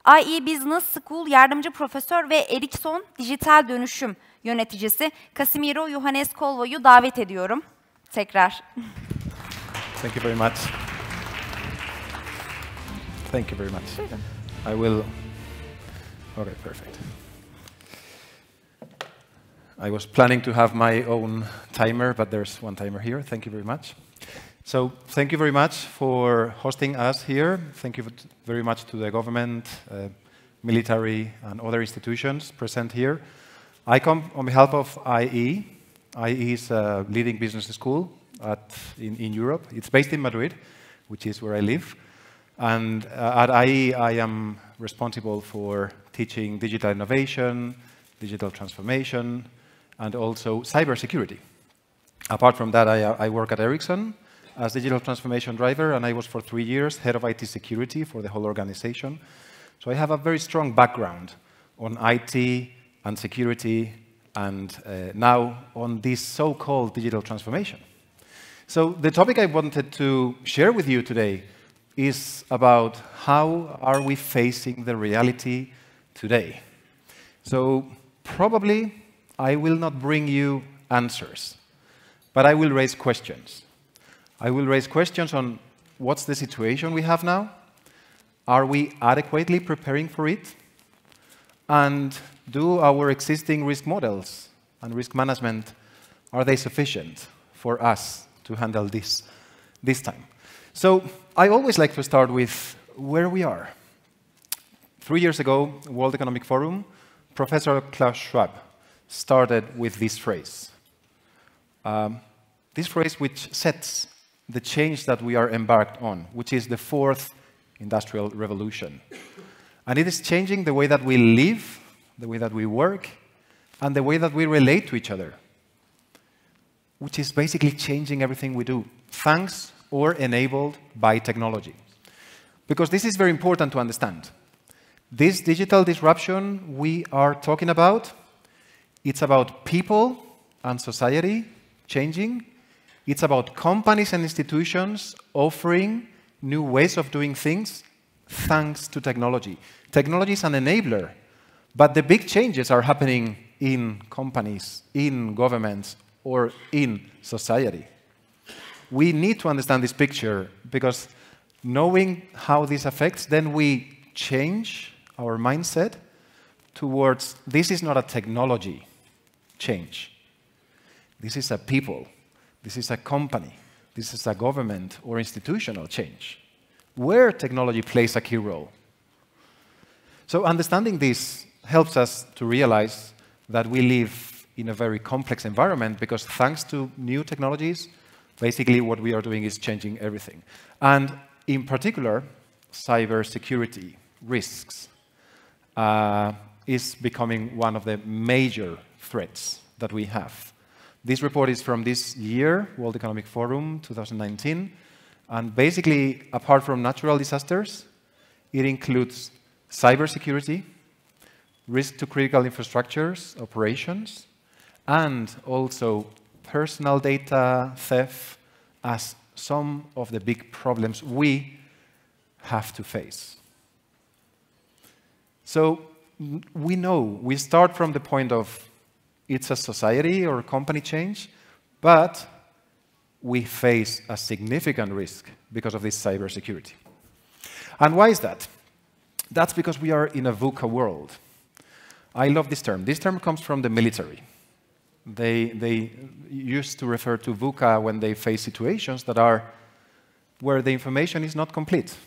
IE Business School Yardımcı Profesör ve Ericsson Dijital Dönüşüm Yöneticisi Casimiro Juanes davet ediyorum. Tekrar. Thank you very much. Thank you very much. I will... Okay, perfect. I was planning to have my own timer, but there's one timer here. Thank you very much. So, thank you very much for hosting us here. Thank you very much to the government, military, and other institutions present here. I come on behalf of IE. IE is a leading business school in Europe. It's based in Madrid, which is where I live. And at IE, I am responsible for teaching digital innovation, digital transformation, and also cybersecurity. Apart from that, I work at Ericsson as digital transformation driver, and I was for 3 years head of IT security for the whole organization. So I have a very strong background on IT and security, and now on this so-called digital transformation. So the topic I wanted to share with you today is about how are we facing the reality today. So probably I will not bring you answers, but I will raise questions. I will raise questions on what's the situation we have now, are we adequately preparing for it, and do our existing risk models and risk management, are they sufficient for us to handle this time? So I always like to start with where we are. 3 years ago, World Economic Forum, Professor Klaus Schwab started with this phrase. This phrase which sets the change that we are embarked on, which is the fourth industrial revolution. And it is changing the way that we live, the way that we work, and the way that we relate to each other, which is basically changing everything we do, thanks or enabled by technology. Because this is very important to understand. This digital disruption we are talking about, it's about people and society changing. It's about companies and institutions offering new ways of doing things thanks to technology. Technology is an enabler, but the big changes are happening in companies, in governments, or in society. We need to understand this picture because knowing how this affects, then we change our mindset towards this is not a technology change. This is a people. This is a company. This is a government or institutional change where technology plays a key role. So understanding this helps us to realize that we live in a very complex environment because thanks to new technologies, basically what we are doing is changing everything. And in particular, cybersecurity risks is becoming one of the major threats that we have. This report is from this year, World Economic Forum 2019, and basically, apart from natural disasters, it includes cybersecurity, risk to critical infrastructures, operations, and also personal data theft as some of the big problems we have to face. So we know, we start from the point of it's a society or a company change, but we face a significant risk because of this cybersecurity. And why is that? That's because we are in a VUCA world. I love this term. This term comes from the military. They used to refer to VUCA when they face situations that are where the information is not complete.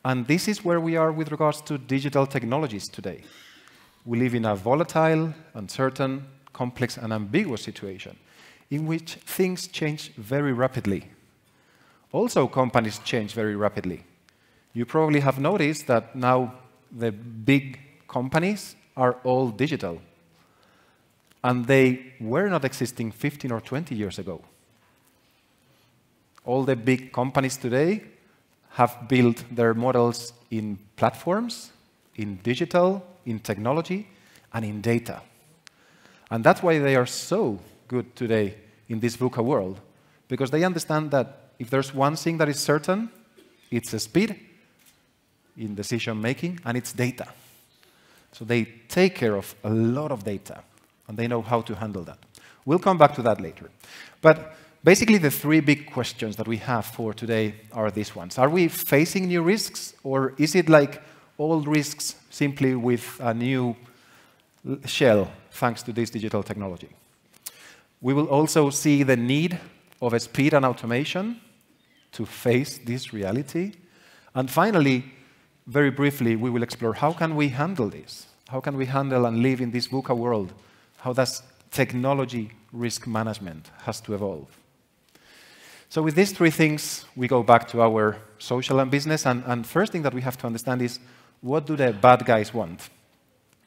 And this is where we are with regards to digital technologies today. We live in a volatile, uncertain, complex, and ambiguous situation in which things change very rapidly. Also, companies change very rapidly. You probably have noticed that now the big companies are all digital. And they were not existing 15 or 20 years ago. All the big companies today have built their models in platforms, in digital, in technology, and in data. And that's why they are so good today in this VUCA world, because they understand that if there's one thing that is certain, it's the speed, in decision making, and it's data. So they take care of a lot of data, and they know how to handle that. We'll come back to that later. But basically, the three big questions that we have for today are these ones. Are we facing new risks, or is it like old risks simply with a new shell thanks to this digital technology? We will also see the need of a speed and automation to face this reality. And finally, very briefly, we will explore how can we handle this? How can we handle and live in this VUCA world? How does technology risk management has to evolve? So with these three things, we go back to our social and business. And first thing that we have to understand is, what do the bad guys want?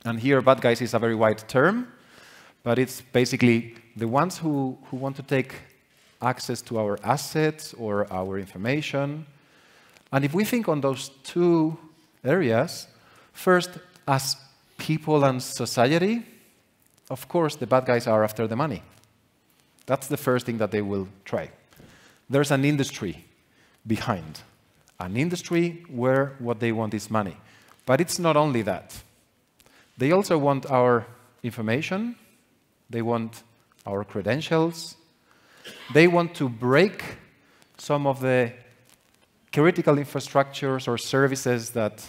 And here, bad guys is a very wide term, but it's basically the ones who want to take access to our assets or our information. And if we think on those two areas, first, as people and society, of course, the bad guys are after the money. That's the first thing that they will try. There's an industry behind. An industry where what they want is money. But it's not only that. They also want our information. They want our credentials. They want to break some of the critical infrastructures or services that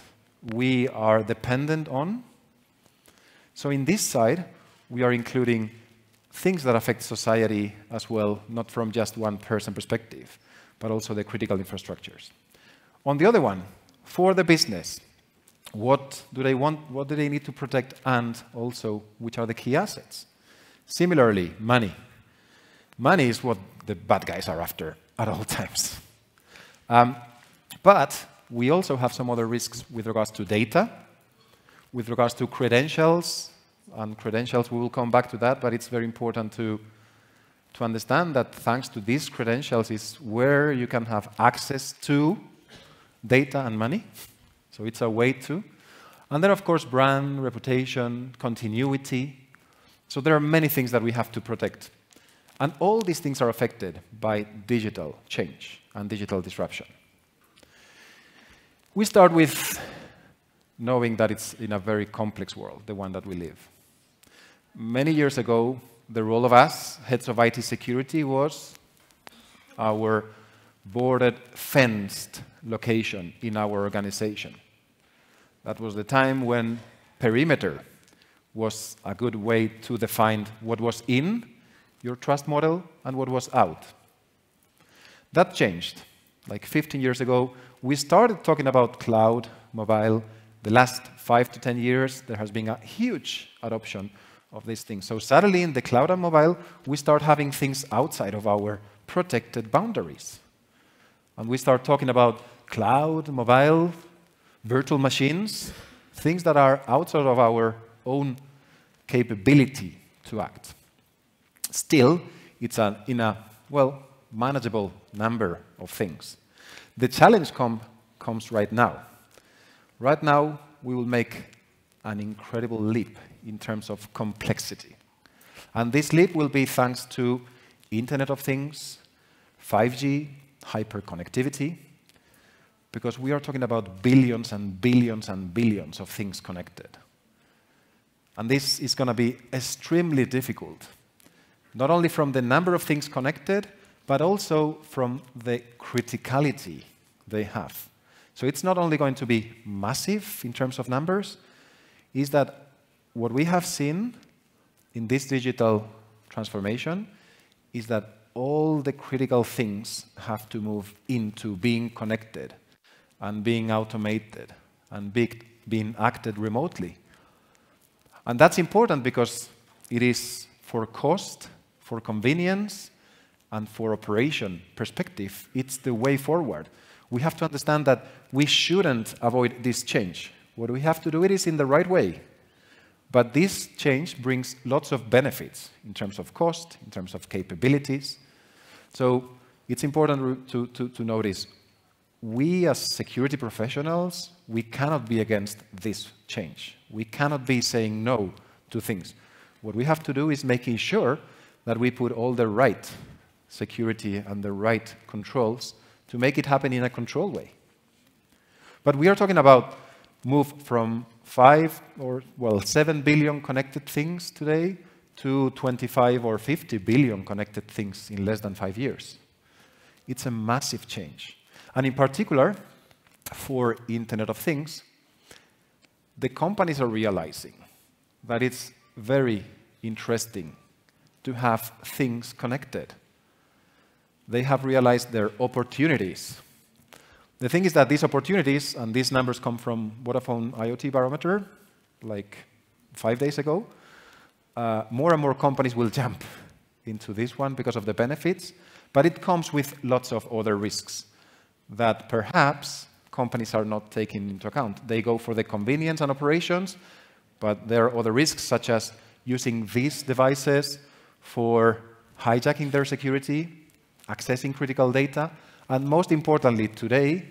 we are dependent on. So in this side, we are including things that affect society as well, not from just one person perspective, but also the critical infrastructures. On the other one, for the business, what do they want, what do they need to protect, and also which are the key assets? Similarly, money. Money is what the bad guys are after at all times. But we also have some other risks with regards to data, with regards to credentials. And credentials, we will come back to that, but it's very important to understand that thanks to these credentials is where you can have access to data and money. So it's a way to. And then, of course, brand, reputation, continuity. So there are many things that we have to protect. And all these things are affected by digital change and digital disruption. We start with knowing that it's in a very complex world, the one that we live. Many years ago, the role of us, heads of IT security, was our boarded, fenced location in our organization. That was the time when perimeter was a good way to define what was in your trust model and what was out. That changed. Like 15 years ago, we started talking about cloud, mobile. The last 5 to 10 years, there has been a huge adoption of these things. So suddenly in the cloud and mobile, we start having things outside of our protected boundaries. And we start talking about cloud, mobile, virtual machines, things that are outside of our own capability to act. Still, it's in a, well, manageable number of things. The challenge comes right now. Right now, we will make an incredible leap in terms of complexity. And this leap will be thanks to Internet of Things, 5G, hyperconnectivity, because we are talking about billions and billions and billions of things connected. And this is going to be extremely difficult, not only from the number of things connected, but also from the criticality they have. So it's not only going to be massive in terms of numbers, is that what we have seen in this digital transformation is that all the critical things have to move into being connected and being automated and being acted remotely. And that's important because it is for cost, for convenience, and for operation perspective, it's the way forward. We have to understand that we shouldn't avoid this change. What we have to do it is in the right way. But this change brings lots of benefits in terms of cost, in terms of capabilities. So it's important to notice, we as security professionals, we cannot be against this change. We cannot be saying no to things. What we have to do is making sure that we put all the right security and the right controls to make it happen in a controlled way. But we are talking about move from 7 billion connected things today to 25 or 50 billion connected things in less than 5 years. It's a massive change. And in particular, for Internet of Things, the companies are realizing that it's very interesting to have things connected. They have realized their opportunities. The thing is that these opportunities, and these numbers come from Vodafone IoT Barometer, like 5 days ago, more and more companies will jump into this one because of the benefits, but it comes with lots of other risks that perhaps companies are not taking into account. They go for the convenience and operations, but there are other risks, such as using these devices for hijacking their security, accessing critical data, and most importantly today,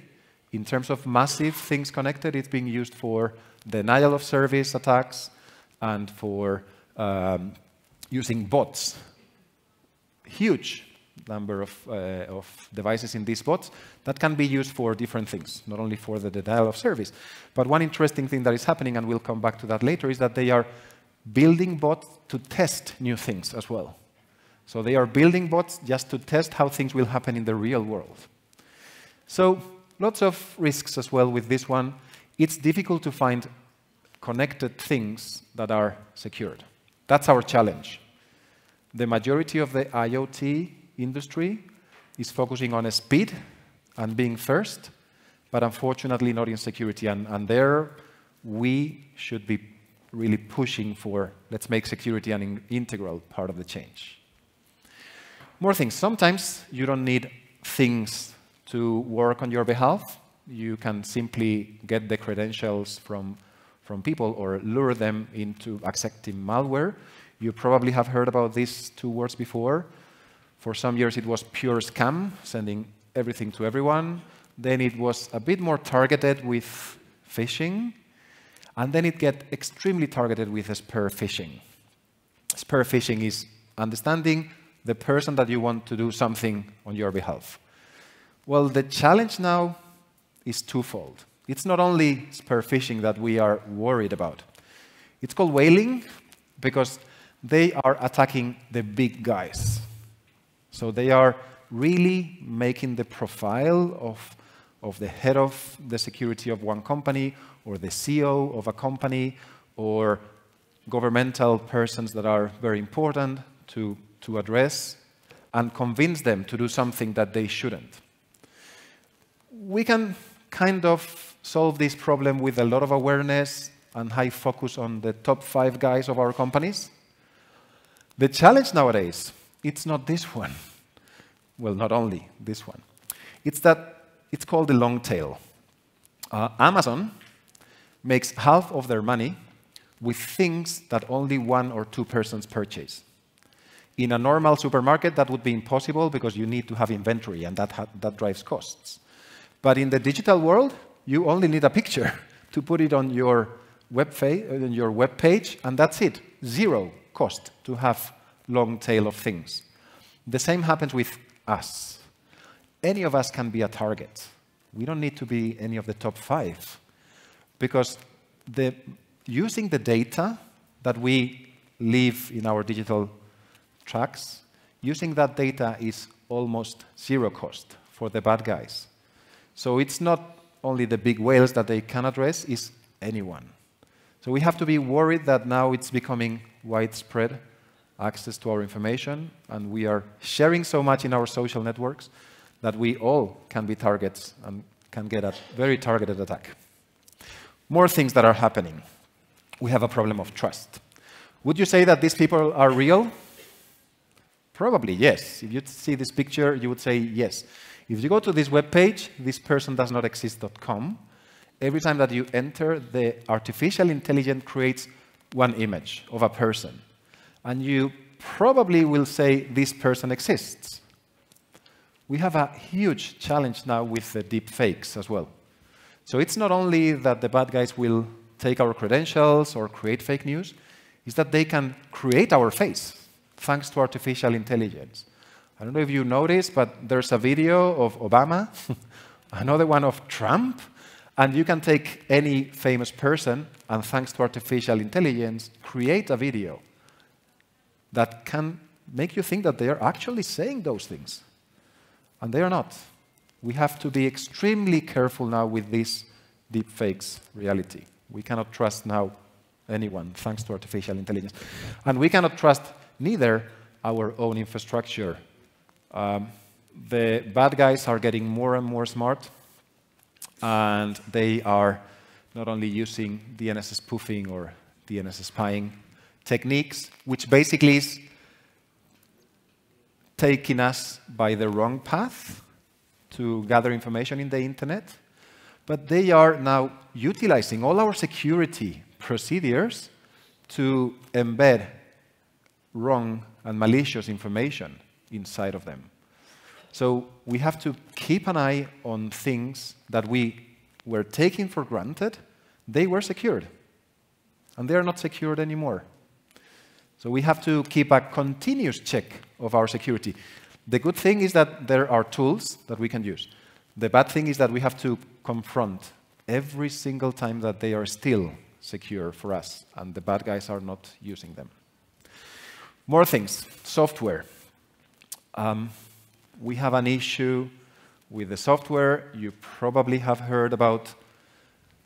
in terms of massive things connected, it's being used for denial of service attacks and for using bots. Huge number of devices in these bots that can be used for different things, not only for the denial of service. But one interesting thing that is happening, and we'll come back to that later, is that they are building bots to test new things as well. So they are building bots just to test how things will happen in the real world. So lots of risks as well with this one. It's difficult to find connected things that are secured. That's our challenge. The majority of the IoT industry is focusing on speed and being first, but unfortunately not in security. And there we should be really pushing for, let's make security an integral part of the change. More things. Sometimes you don't need things to work on your behalf. You can simply get the credentials from people or lure them into accepting malware. You probably have heard about these two words before. For some years it was pure scam, sending everything to everyone. Then it was a bit more targeted with phishing. And then it get extremely targeted with spear phishing. Spear phishing is understanding the person that you want to do something on your behalf. Well, the challenge now is twofold. It's not only spear phishing that we are worried about. It's called whaling because they are attacking the big guys. So they are really making the profile of the head of the security of one company or the CEO of a company or governmental persons that are very important to address and convince them to do something that they shouldn't. We can kind of solve this problem with a lot of awareness and high focus on the top 5 guys of our companies. The challenge nowadays, it's not this one. Well, not only this one. It's that it's called the long tail. Amazon makes half of their money with things that only 1 or 2 persons purchase. In a normal supermarket, that would be impossible because you need to have inventory, and that drives costs. But in the digital world, you only need a picture to put it on your web page, and that's it. 0 cost to have long tail of things. The same happens with us. Any of us can be a target. We don't need to be any of the top 5 because using the data that we leave in our digital tracks, using that data is almost 0 cost for the bad guys. So it's not only the big whales that they can address, it's anyone. So we have to be worried that now it's becoming widespread access to our information, and we are sharing so much in our social networks that we all can be targets and can get a very targeted attack. More things that are happening. We have a problem of trust. Would you say that these people are real? Probably yes. If you see this picture, you would say yes. If you go to this web page, thispersondoesnotexist.com, every time that you enter, the artificial intelligence creates one image of a person. And you probably will say this person exists. We have a huge challenge now with the deep fakes as well. So it's not only that the bad guys will take our credentials or create fake news, it's that they can create our face thanks to artificial intelligence. I don't know if you noticed, but there's a video of Obama, another one of Trump, And you can take any famous person and, thanks to artificial intelligence, create a video that can make you think that they are actually saying those things. And they are not. We have to be extremely careful now with this deepfakes reality. We cannot trust now anyone, thanks to artificial intelligence. And we cannot trust neither our own infrastructure. The bad guys are getting more and more smart, and they are not only using DNS spoofing or DNS spying techniques, which basically is taking us by the wrong path to gather information in the internet, but they are now utilizing all our security procedures to embed wrong and malicious information inside of them. So we have to keep an eye on things that we were taking for granted. They were secured, and they are not secured anymore. So we have to keep a continuous check of our security. The good thing is that there are tools that we can use. The bad thing is that we have to confront every single time that they are still secure for us, and the bad guys are not using them. More things. Software. We have an issue with the software. You probably have heard about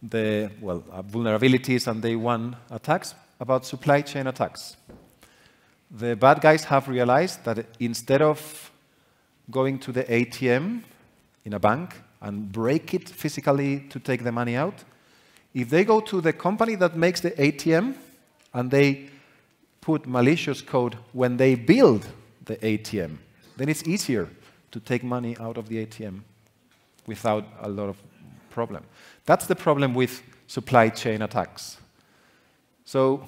the vulnerabilities and day one attacks, about supply chain attacks. The bad guys have realized that instead of going to the ATM in a bank and break it physically to take the money out, if they go to the company that makes the ATM and they put malicious code when they build the ATM, then it's easier to take money out of the ATM without a lot of problem. That's the problem with supply chain attacks. So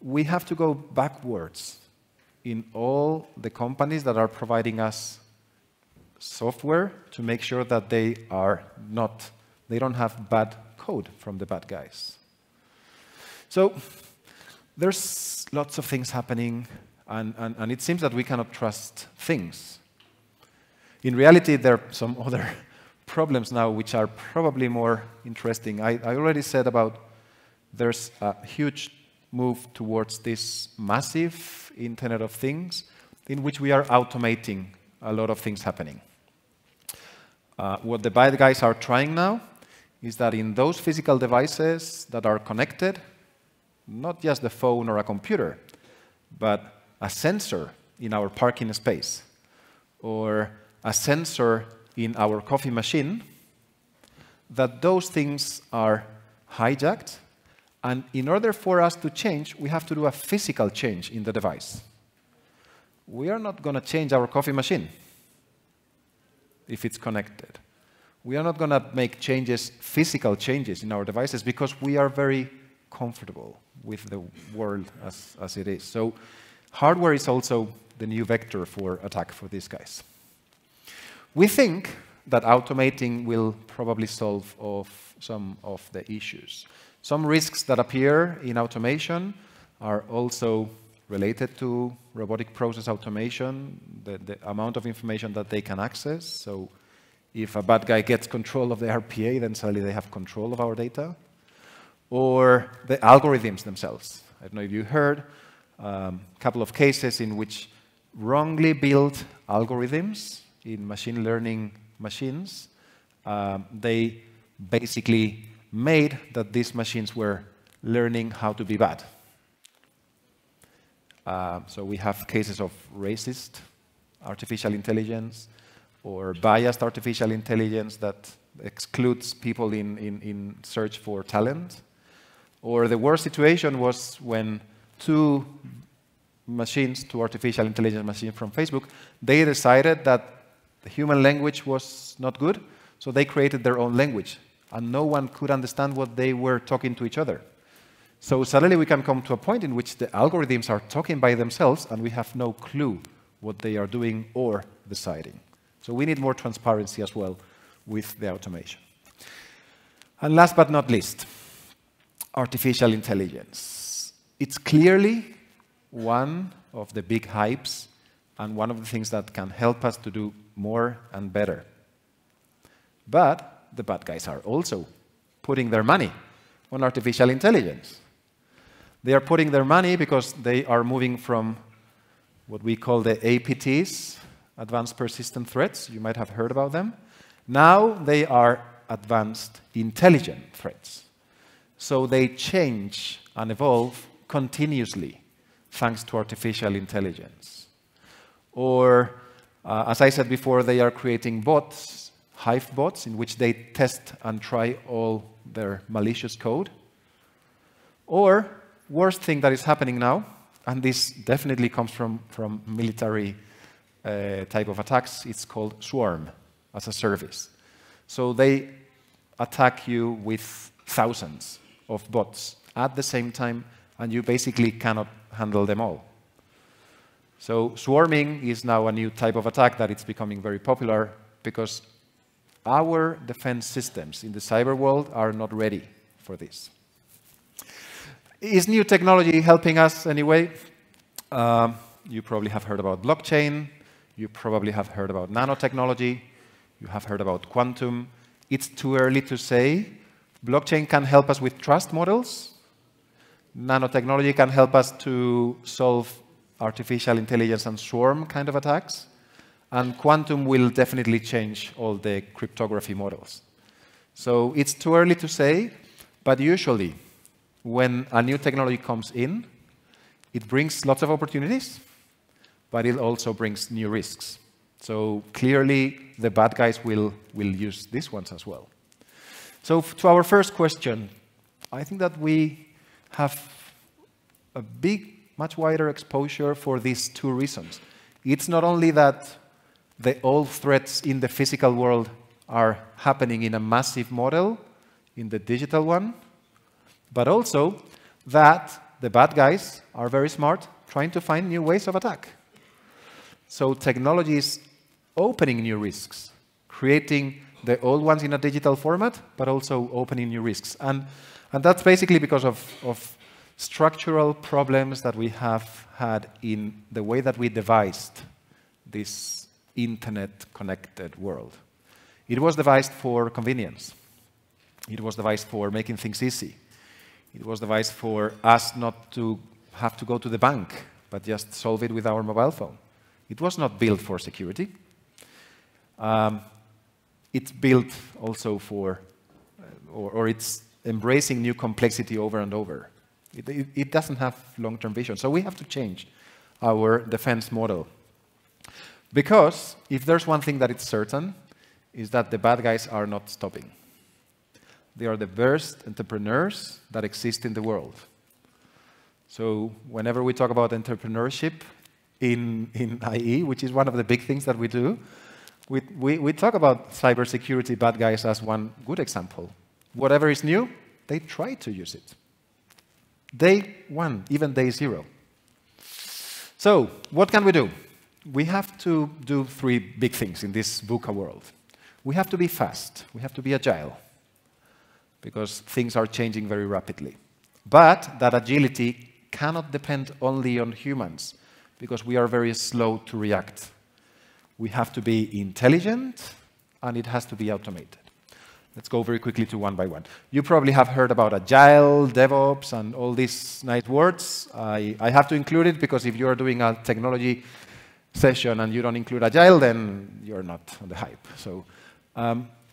we have to go backwards in all the companies that are providing us software to make sure that they don't have bad code from the bad guys. So there's lots of things happening, and it seems that we cannot trust things. In reality, there are some other problems now which are probably more interesting. I already said about there's a huge move towards this massive Internet of Things in which we are automating a lot of things happening. What the bad guys are trying now is that in those physical devices that are connected, not just the phone or a computer, but a sensor in our parking space, or a sensor in our coffee machine, that those things are hijacked, and in order for us to change, we have to do a physical change in the device. We are not going to change our coffee machine if it's connected. We are not going to make changes, physical changes in our devices, because we are very comfortable with the world as it is. So hardware is also the new vector for attack for these guys. We think that automating will probably solve some of the issues. Some risks that appear in automation are also related to robotic process automation, the amount of information that they can access. So if a bad guy gets control of the RPA, then suddenly they have control of our data. Or the algorithms themselves. I don't know if you heard a couple of cases in which wrongly built algorithms in machine learning machines, they basically made that these machines were learning how to be bad. So we have cases of racist artificial intelligence or biased artificial intelligence that excludes people in search for talent. Or the worst situation was when two artificial intelligence machines from Facebook, they decided that the human language was not good, so they created their own language, and no one could understand what they were talking to each other. So suddenly we can come to a point in which the algorithms are talking by themselves, and we have no clue what they are doing or deciding. So we need more transparency as well with the automation. And last but not least, artificial intelligence. It's clearly one of the big hypes and one of the things that can help us to do more and better. But the bad guys are also putting their money on artificial intelligence. They are putting their money because they are moving from what we call the APTs, Advanced Persistent Threats. You might have heard about them. Now they are Advanced Intelligent Threats. So they change and evolve continuously thanks to artificial intelligence. Or, as I said before, they are creating bots, hive bots, in which they test and try all their malicious code. Or, worst thing that is happening now, and this definitely comes from military type of attacks, it's called swarm as a service. So they attack you with thousands of bots at the same time, and you basically cannot handle them all. So swarming is now a new type of attack that it's becoming very popular because our defense systems in the cyber world are not ready for this. Is new technology helping us anyway? You probably have heard about blockchain. You probably have heard about nanotechnology. You have heard about quantum. It's too early to say. Blockchain can help us with trust models. Nanotechnology can help us to solve artificial intelligence and swarm kind of attacks. And quantum will definitely change all the cryptography models. So it's too early to say, but usually when a new technology comes in, it brings lots of opportunities, but it also brings new risks. So clearly, the bad guys will use these ones as well. So to our first question, I think that we have a much wider exposure for these two reasons. It's not only that the old threats in the physical world are happening in a massive model, in the digital one, but also that the bad guys are very smart, trying to find new ways of attack. So technology is opening new risks, creating the old ones in a digital format, but also opening new risks. And that's basically because of structural problems that we have had in the way that we devised this internet-connected world. It was devised for convenience. It was devised for making things easy. It was devised for us not to have to go to the bank, but just solve it with our mobile phone. It was not built for security. It's built also for, or it's embracing new complexity over and over. It doesn't have long-term vision. So we have to change our defense model. Because if there's one thing that is certain, is that the bad guys are not stopping. They are the best entrepreneurs that exist in the world. So whenever we talk about entrepreneurship in IE, which is one of the big things that we do, we talk about cybersecurity bad guys as one good example. Whatever is new, they try to use it. Day one, even day zero. So what can we do? We have to do three big things in this VUCA world. We have to be fast. We have to be agile, because things are changing very rapidly. But that agility cannot depend only on humans, because we are very slow to react. We have to be intelligent, and it has to be automated. Let's go very quickly to one by one. You probably have heard about agile, DevOps, and all these nice words. I have to include it, because if you're doing a technology session and you don't include agile, then you're not on the hype. So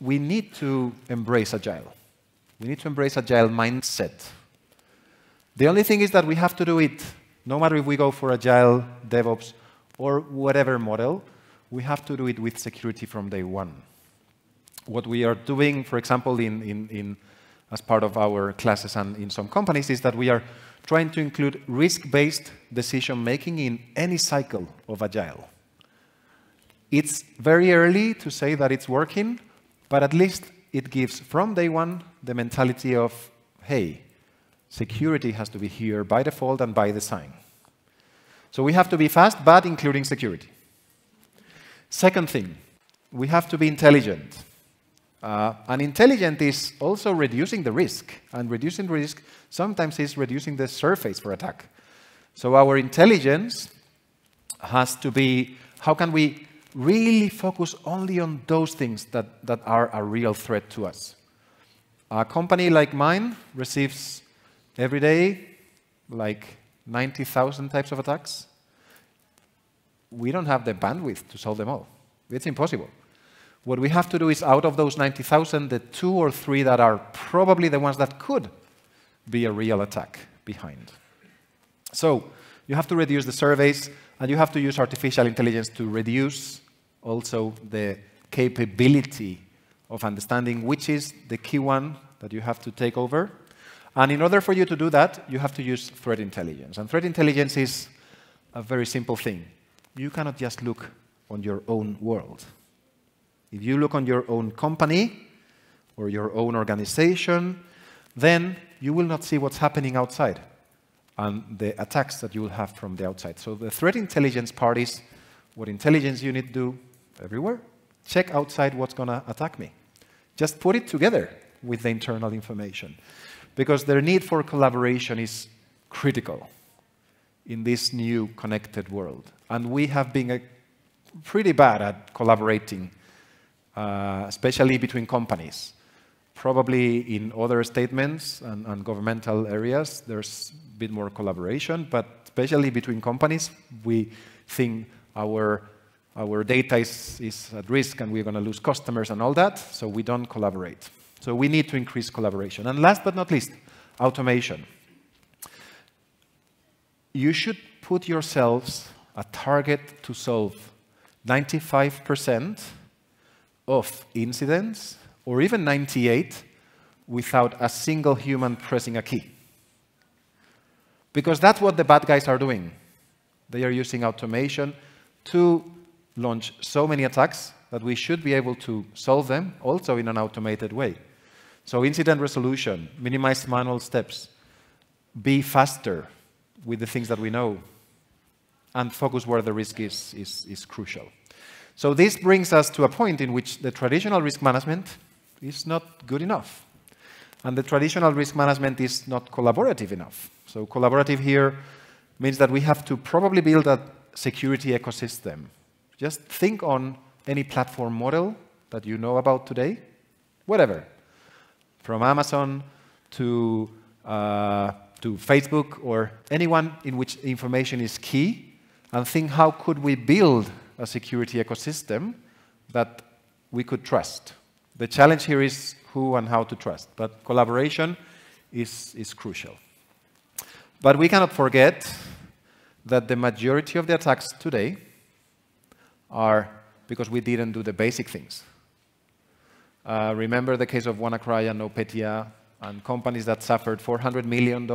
we need to embrace agile. We need to embrace agile mindset. The only thing is that we have to do it, no matter if we go for agile, DevOps, or whatever model, we have to do it with security from day one. What we are doing, for example, as part of our classes and in some companies, is that we are trying to include risk-based decision-making in any cycle of agile. It's very early to say that it's working, but at least it gives, from day one, the mentality of, hey, security has to be here by default and by design. So we have to be fast, but including security. Second thing, we have to be intelligent. And intelligent is also reducing the risk. And reducing risk sometimes is reducing the surface for attack. So our intelligence has to be, how can we really focus only on those things that are a real threat to us? A company like mine receives every day like 90,000 types of attacks. We don't have the bandwidth to solve them all. It's impossible. What we have to do is, out of those 90,000, the 2 or 3 that are probably the ones that could be a real attack behind. So you have to reduce the surveys, and you have to use artificial intelligence to reduce also the capability of understanding which is the key one that you have to take over. And in order for you to do that, you have to use threat intelligence. And threat intelligence is a very simple thing. You cannot just look on your own world. If you look on your own company or your own organization, then you will not see what's happening outside and the attacks that you will have from the outside. So the threat intelligence part is what intelligence units do everywhere. Check outside what's going to attack me. Just put it together with the internal information, because their need for collaboration is critical in this new connected world. And we have been pretty bad at collaborating, especially between companies. Probably in other statements and governmental areas, there's a bit more collaboration, but especially between companies, we think our data is at risk and we're going to lose customers and all that, so we don't collaborate. So we need to increase collaboration. And last but not least, automation. You should put yourselves a target to solve 95% of incidents, or even 98%, without a single human pressing a key. Because that's what the bad guys are doing. They are using automation to launch so many attacks that we should be able to solve them also in an automated way. So incident resolution, minimize manual steps, be faster with the things that we know, and focus where the risk is crucial. So this brings us to a point in which the traditional risk management is not good enough. And the traditional risk management is not collaborative enough. So collaborative here means that we have to probably build a security ecosystem. Just think on any platform model that you know about today, whatever, from Amazon to Facebook or anyone in which information is key, and think how could we build a security ecosystem that we could trust. The challenge here is who and how to trust, but collaboration is crucial. But we cannot forget that the majority of the attacks today are because we didn't do the basic things. Remember the case of WannaCry and NotPetya and companies that suffered $400 million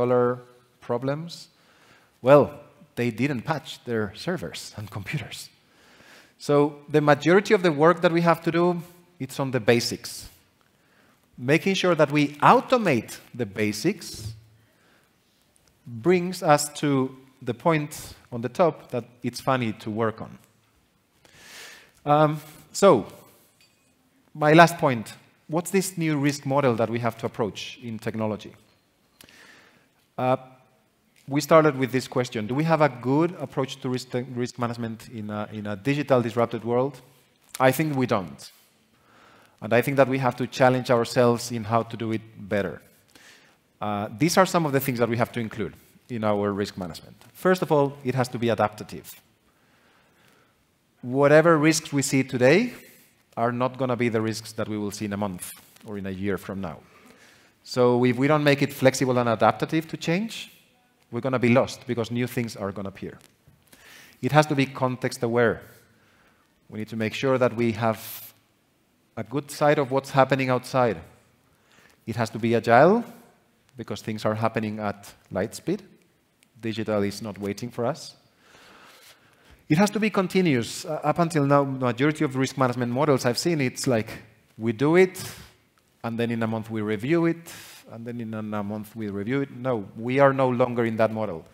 problems? Well, they didn't patch their servers and computers. So the majority of the work that we have to do, it's on the basics. Making sure that we automate the basics brings us to the point on the top that it's funny to work on. So, my last point, what's this new risk model that we have to approach in technology? We started with this question. Do we have a good approach to risk management in a digital disrupted world? I think we don't. And I think that we have to challenge ourselves in how to do it better. These are some of the things that we have to include in our risk management. First of all, it has to be adaptive. Whatever risks we see today are not going to be the risks that we will see in a month or in a year from now. So if we don't make it flexible and adaptive to change, we're going to be lost because new things are going to appear. It has to be context aware. We need to make sure that we have a good sight of what's happening outside. It has to be agile because things are happening at light speed. Digital is not waiting for us. It has to be continuous. Up until now, the majority of risk management models I've seen, it's like we do it, and then in a month we review it, and then in a month we review it. No, we are no longer in that model.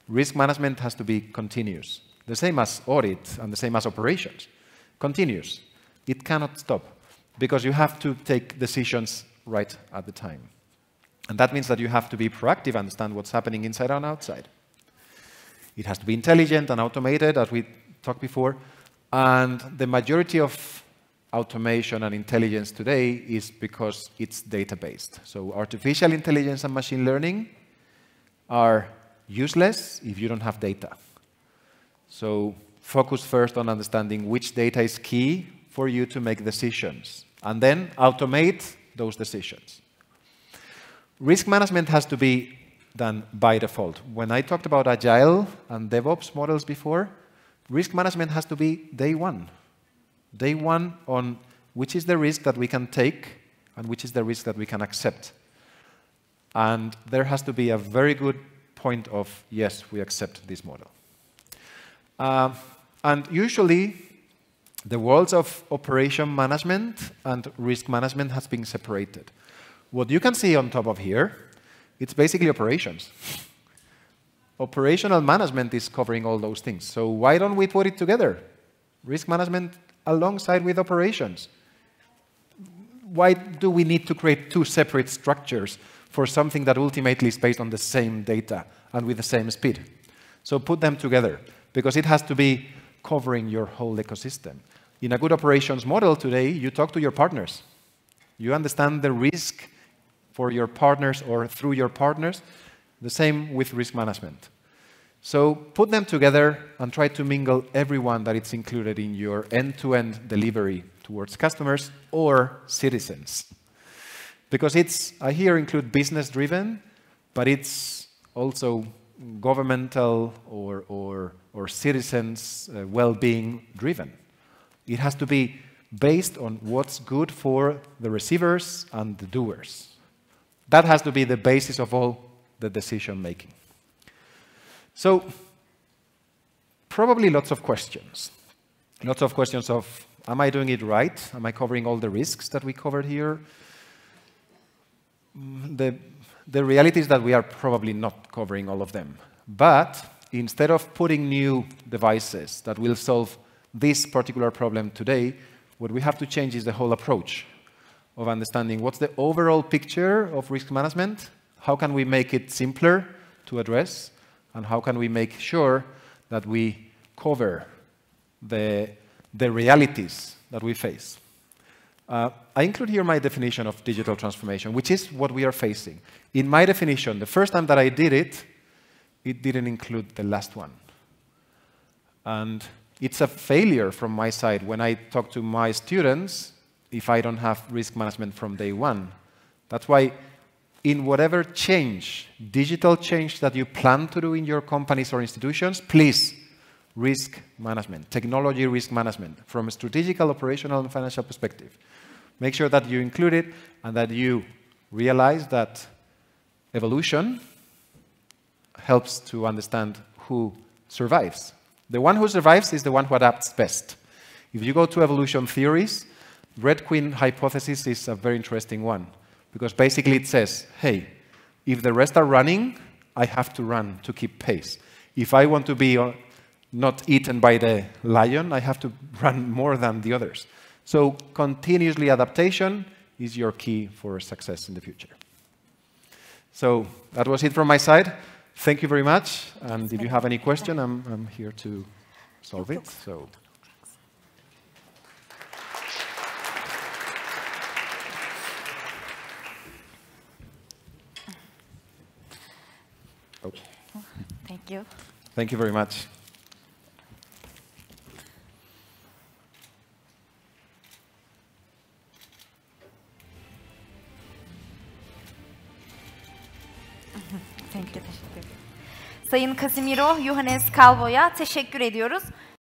Risk management has to be continuous. The same as audit and the same as operations. Continuous. It cannot stop because you have to take decisions right at the time. And that means that you have to be proactive, understand what's happening inside and outside. It has to be intelligent and automated, as we talked before. And the majority of automation and intelligence today is because it's data-based. So artificial intelligence and machine learning are useless if you don't have data. So focus first on understanding which data is key for you to make decisions, and then automate those decisions. Risk management has to be done by default. When I talked about Agile and DevOps models before, risk management has to be day one. Day one on which is the risk that we can take and which is the risk that we can accept. And there has to be a very good point of, yes, we accept this model. And usually, the worlds of operation management and risk management has been separated. What you can see on top of here, it's basically operations. Operational management is covering all those things. So why don't we put it together? Risk management alongside with operations. Why do we need to create two separate structures for something that ultimately is based on the same data and with the same speed? So put them together, because it has to be covering your whole ecosystem. In a good operations model today, you talk to your partners. You understand the risk for your partners or through your partners. The same with risk management. So put them together and try to mingle everyone that it's included in your end-to-end delivery towards customers or citizens. Because it's, I here include business-driven, but it's also governmental or citizens' well-being driven. It has to be based on what's good for the receivers and the doers. That has to be the basis of all the decision-making. So, probably lots of questions. Lots of questions of, am I doing it right? Am I covering all the risks that we covered here? The reality is that we are probably not covering all of them. But instead of putting new devices that will solve this particular problem today, what we have to change is the whole approach of understanding what's the overall picture of risk management, how can we make it simpler to address, and how can we make sure that we cover the realities that we face. I include here my definition of digital transformation, which is what we are facing. In my definition, the first time that I did it, it didn't include the last one. And it's a failure from my side when I talk to my students if I don't have risk management from day one. That's why in whatever change, digital change that you plan to do in your companies or institutions, please, risk management, technology risk management, from a strategical, operational, and financial perspective. Make sure that you include it and that you realize that evolution helps to understand who survives. The one who survives is the one who adapts best. If you go to evolution theories, Red Queen hypothesis is a very interesting one, because basically it says, hey, if the rest are running, I have to run to keep pace. If I want to be not eaten by the lion, I have to run more than the others. So continuously adaptation is your key for success in the future. So that was it from my side. Thank you very much. And if you have any question, I'm here to solve it. So. Oh. Thank you. Thank you very much. Thank you. Sayın Casimiro, Juanes Calvo'ya teşekkür ediyoruz.